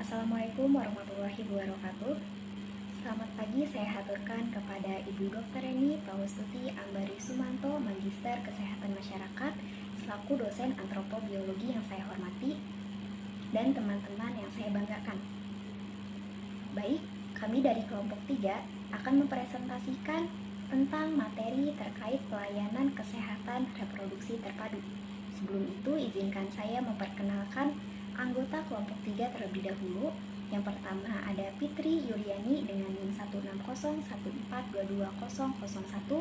Assalamualaikum warahmatullahi wabarakatuh. Selamat pagi saya haturkan kepada Ibu Dr. Reni Prawestuti Ambari Sumanto, Magister Kesehatan Masyarakat, selaku dosen antropobiologi yang saya hormati, dan teman-teman yang saya banggakan. Baik, kami dari kelompok 3 akan mempresentasikan tentang materi terkait pelayanan kesehatan reproduksi terpadu. Sebelum itu, izinkan saya memperkenalkan anggota kelompok 3 terlebih dahulu. Yang pertama ada Fitri Yuliani dengan NIM 16014220001.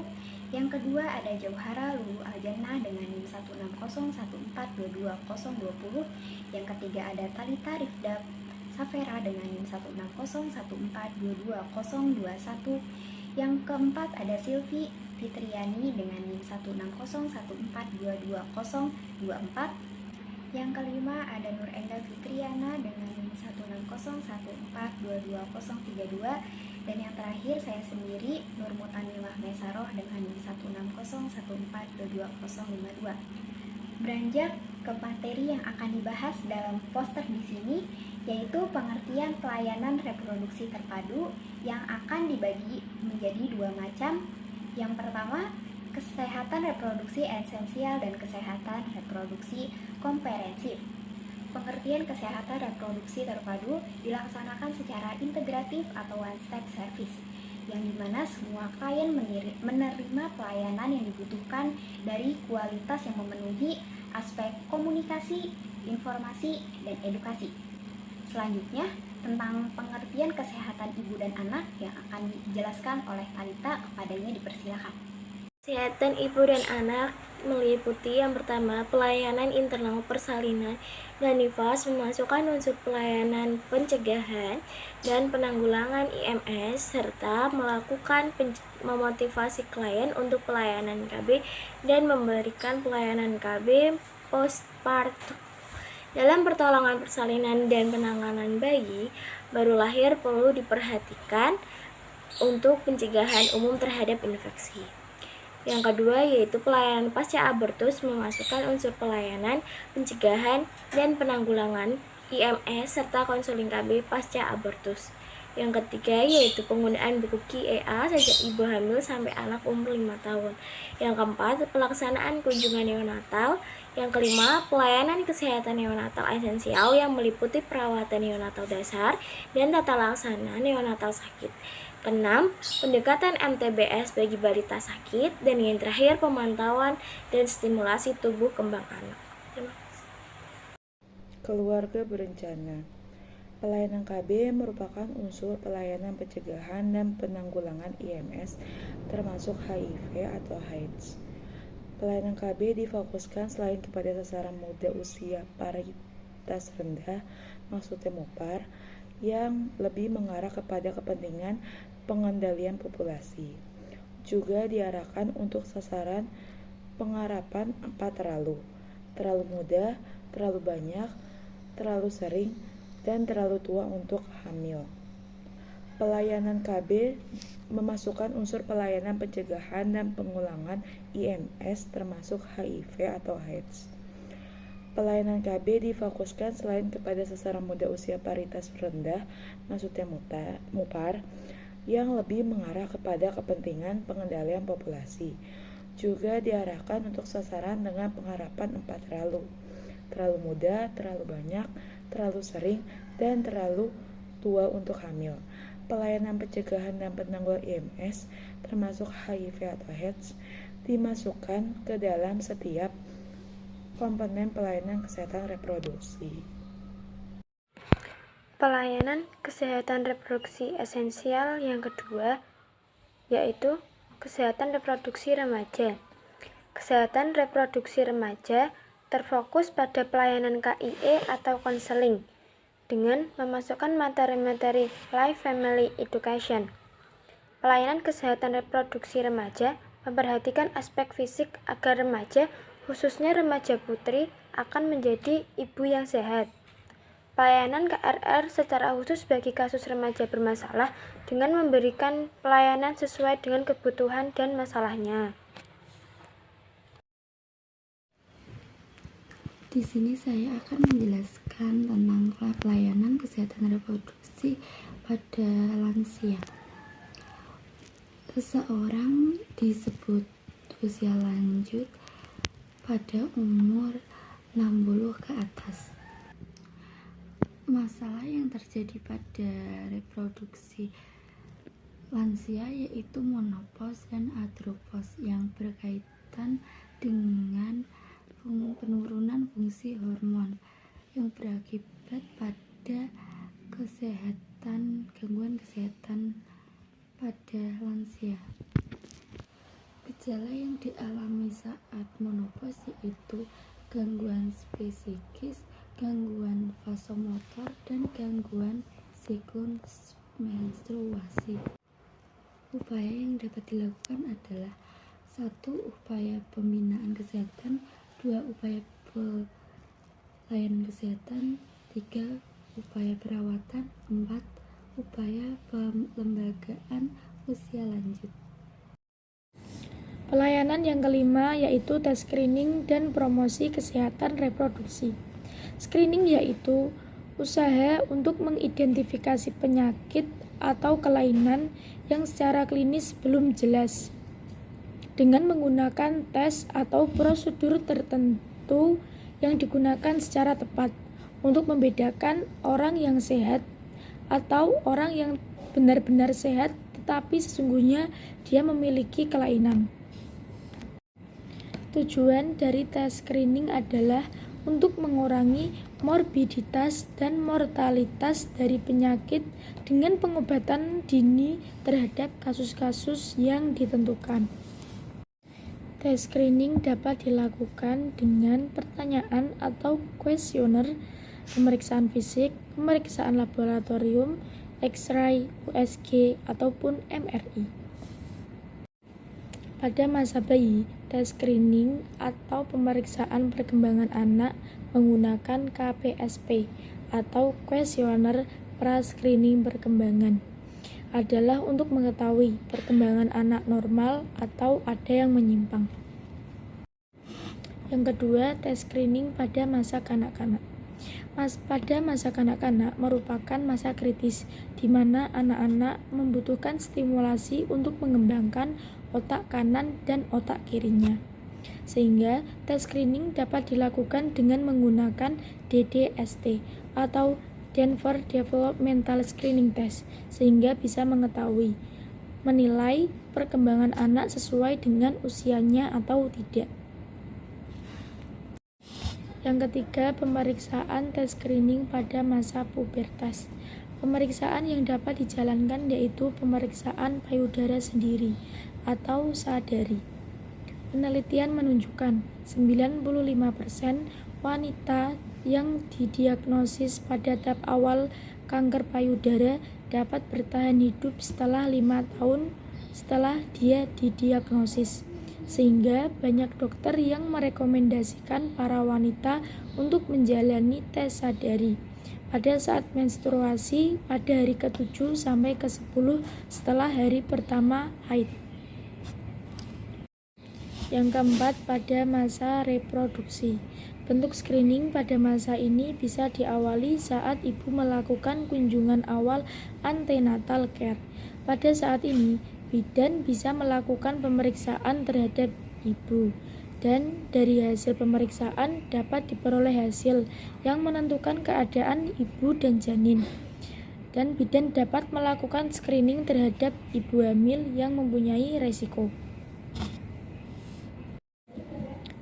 Yang kedua ada Jauhara Lulu Aljannah dengan NIM 16014220020. Yang ketiga ada Talita Rifda Safera dengan NIM 16014220021. Yang keempat ada Silvi Fitriani dengan NIM 16014220024. Yang kelima ada Nur Enda Fitriana dengan NIM 16014220032. Dan yang terakhir saya sendiri, Nur Mutanimah Mesaroh dengan NIM 16014220052. Beranjak ke materi yang akan dibahas dalam poster di sini, yaitu pengertian pelayanan reproduksi terpadu yang akan dibagi menjadi dua macam. Yang pertama, kesehatan reproduksi esensial dan kesehatan reproduksi komprehensif. Pengertian kesehatan reproduksi terpadu dilaksanakan secara integratif atau one-step service, yang dimana semua klien menerima pelayanan yang dibutuhkan dari kualitas yang memenuhi aspek komunikasi, informasi, dan edukasi. Selanjutnya, tentang pengertian kesehatan ibu dan anak yang akan dijelaskan oleh Talita, kepadanya dipersilakan. Kesehatan ibu dan anak meliputi yang pertama pelayanan internal persalinan dan nifas, memasukkan unsur pelayanan pencegahan dan penanggulangan IMS serta melakukan memotivasi klien untuk pelayanan KB dan memberikan pelayanan KB postpartum. Dalam pertolongan persalinan dan penanganan bayi baru lahir perlu diperhatikan untuk pencegahan umum terhadap infeksi. Yang kedua yaitu pelayanan pasca abortus, memasukkan unsur pelayanan, pencegahan, dan penanggulangan IMS serta konseling KB pasca abortus. Yang ketiga yaitu penggunaan buku KIEA sejak ibu hamil sampai anak umur 5 tahun. Yang keempat, pelaksanaan kunjungan neonatal. Yang kelima, pelayanan kesehatan neonatal esensial yang meliputi perawatan neonatal dasar dan tata laksana neonatal sakit. Keenam, pendekatan MTBS bagi balita sakit. Dan yang terakhir, pemantauan dan stimulasi tubuh kembang anak. Keluarga berencana. Pelayanan KB merupakan unsur pelayanan pencegahan dan penanggulangan IMS termasuk HIV atau AIDS. Pelayanan KB difokuskan selain kepada sasaran muda usia paritas rendah, maksudnya MUPAR, yang lebih mengarah kepada kepentingan pengendalian populasi. Juga diarahkan untuk sasaran pengarapan 4 terlalu muda, terlalu banyak, terlalu sering, dan terlalu tua untuk hamil. Pelayanan KB memasukkan unsur pelayanan pencegahan dan pengulangan IMS termasuk HIV atau AIDS. Pelayanan KB difokuskan selain kepada sasaran muda usia paritas rendah, maksudnya MUPAR, yang lebih mengarah kepada kepentingan pengendalian populasi. Juga diarahkan untuk sasaran dengan pengharapan 4 terlalu muda, terlalu banyak, terlalu sering, dan terlalu tua untuk hamil. Pelayanan pencegahan dan penanggulangan IMS termasuk HIV atau AIDS dimasukkan ke dalam setiap komponen pelayanan kesehatan reproduksi. Pelayanan kesehatan reproduksi esensial yang kedua yaitu kesehatan reproduksi remaja. Kesehatan reproduksi remaja terfokus pada pelayanan KIE atau konseling dengan memasukkan materi-materi Life Family Education. Pelayanan kesehatan reproduksi remaja memperhatikan aspek fisik agar remaja, khususnya remaja putri, akan menjadi ibu yang sehat. Pelayanan KRR secara khusus bagi kasus remaja bermasalah dengan memberikan pelayanan sesuai dengan kebutuhan dan masalahnya. Di sini saya akan menjelaskan menjelaskan tentang pelayanan kesehatan reproduksi pada lansia. Seseorang disebut usia lanjut pada umur 60 ke atas. Masalah yang terjadi pada reproduksi lansia yaitu menopause dan andropause yang berkaitan dengan penurunan fungsi hormon yang berakibat pada gangguan kesehatan pada lansia. Gejala yang dialami saat menopause yaitu gangguan psikis, gangguan vasomotor, dan gangguan siklus menstruasi. Upaya yang dapat dilakukan adalah 1. Upaya pembinaan kesehatan, 2. Upaya pelayanan kesehatan, 3. Upaya perawatan, 4. Upaya pelembagaan usia lanjut. Pelayanan yang kelima yaitu tes screening dan promosi kesehatan reproduksi. Screening yaitu usaha untuk mengidentifikasi penyakit atau kelainan yang secara klinis belum jelas dengan menggunakan tes atau prosedur tertentu yang digunakan secara tepat untuk membedakan orang yang sehat atau orang yang benar-benar sehat tetapi sesungguhnya dia memiliki kelainan. Tujuan dari tes screening adalah untuk mengurangi morbiditas dan mortalitas dari penyakit dengan pengobatan dini terhadap kasus-kasus yang ditentukan. Tes screening dapat dilakukan dengan pertanyaan atau kuesioner, pemeriksaan fisik, pemeriksaan laboratorium, X-ray, USG, ataupun MRI. Pada masa bayi, tes screening atau pemeriksaan perkembangan anak menggunakan KPSP atau kuesioner pra-screening perkembangan adalah untuk mengetahui perkembangan anak normal atau ada yang menyimpang. Yang kedua, tes screening pada masa kanak-kanak. Pada masa kanak-kanak merupakan masa kritis di mana anak-anak membutuhkan stimulasi untuk mengembangkan otak kanan dan otak kirinya. Sehingga tes screening dapat dilakukan dengan menggunakan DDST atau Denver Developmental Screening Test sehingga bisa menilai perkembangan anak sesuai dengan usianya atau tidak. Yang ketiga, pemeriksaan tes screening pada masa pubertas. Pemeriksaan yang dapat dijalankan yaitu pemeriksaan payudara sendiri atau sadari. Penelitian menunjukkan 95% wanita yang didiagnosis pada tahap awal kanker payudara dapat bertahan hidup setelah 5 tahun setelah dia didiagnosis. Sehingga banyak dokter yang merekomendasikan para wanita untuk menjalani tes sadari pada saat menstruasi pada hari ke-7 sampai ke-10 setelah hari pertama haid. Yang keempat, pada masa reproduksi. Bentuk screening pada masa ini bisa diawali saat ibu melakukan kunjungan awal antenatal care. Pada saat ini, bidan bisa melakukan pemeriksaan terhadap ibu dan dari hasil pemeriksaan dapat diperoleh hasil yang menentukan keadaan ibu dan janin. Dan bidan dapat melakukan screening terhadap ibu hamil yang mempunyai resiko.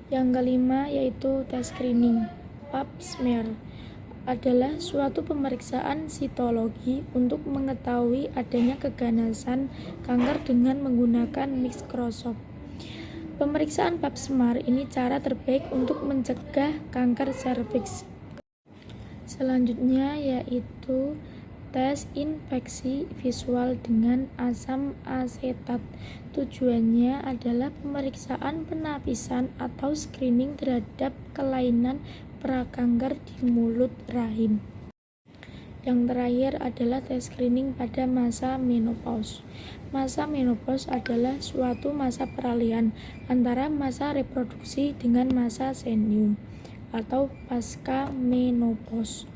Yang kelima yaitu tes screening. Pap smear adalah suatu pemeriksaan sitologi untuk mengetahui adanya keganasan kanker dengan menggunakan mikroskop. Pemeriksaan pap smear ini cara terbaik untuk mencegah kanker serviks. Selanjutnya yaitu tes infeksi visual dengan asam asetat. Tujuannya adalah pemeriksaan penapisan atau screening terhadap kelainan prakanker di mulut rahim. Yang terakhir adalah tes screening pada masa menopause. Masa menopause adalah suatu masa peralihan antara masa reproduksi dengan masa senium. atau pasca menopause.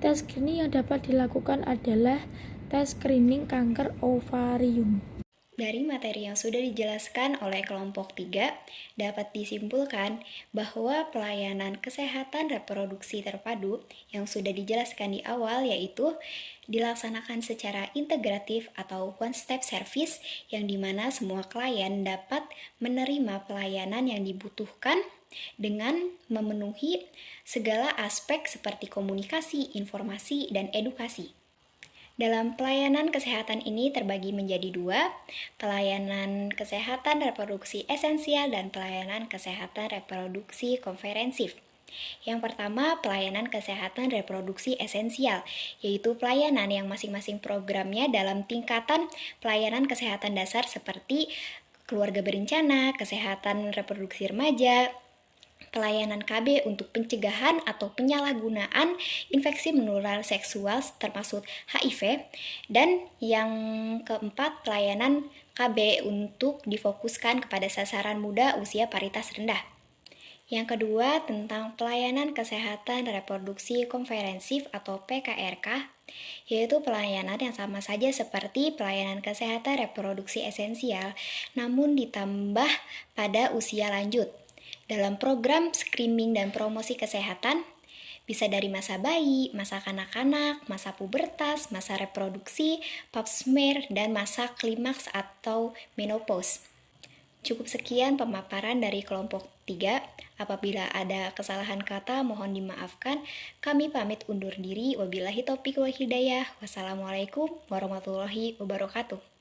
Tes screening yang dapat dilakukan adalah tes screening kanker ovarium. Dari materi yang sudah dijelaskan oleh kelompok 3, dapat disimpulkan bahwa pelayanan kesehatan reproduksi terpadu yang sudah dijelaskan di awal yaitu dilaksanakan secara integratif atau one-step service yang dimana semua klien dapat menerima pelayanan yang dibutuhkan dengan memenuhi segala aspek seperti komunikasi, informasi, dan edukasi. Dalam pelayanan kesehatan ini terbagi menjadi 2, pelayanan kesehatan reproduksi esensial dan pelayanan kesehatan reproduksi komprehensif. Yang pertama, pelayanan kesehatan reproduksi esensial, yaitu pelayanan yang masing-masing programnya dalam tingkatan pelayanan kesehatan dasar seperti keluarga berencana, kesehatan reproduksi remaja, pelayanan KB untuk pencegahan atau penyalahgunaan infeksi menular seksual termasuk HIV, dan yang keempat pelayanan KB untuk difokuskan kepada sasaran muda usia paritas rendah. Yang kedua tentang pelayanan kesehatan reproduksi komprehensif atau PKRK, yaitu pelayanan yang sama saja seperti pelayanan kesehatan reproduksi esensial namun ditambah pada usia lanjut. Dalam program screening dan promosi kesehatan, bisa dari masa bayi, masa kanak-kanak, masa pubertas, masa reproduksi, pap smear, dan masa klimaks atau menopause. Cukup sekian pemaparan dari kelompok 3. Apabila ada kesalahan kata, mohon dimaafkan. Kami pamit undur diri. Wabillahi taufiq wal hidayah. Wassalamualaikum warahmatullahi wabarakatuh.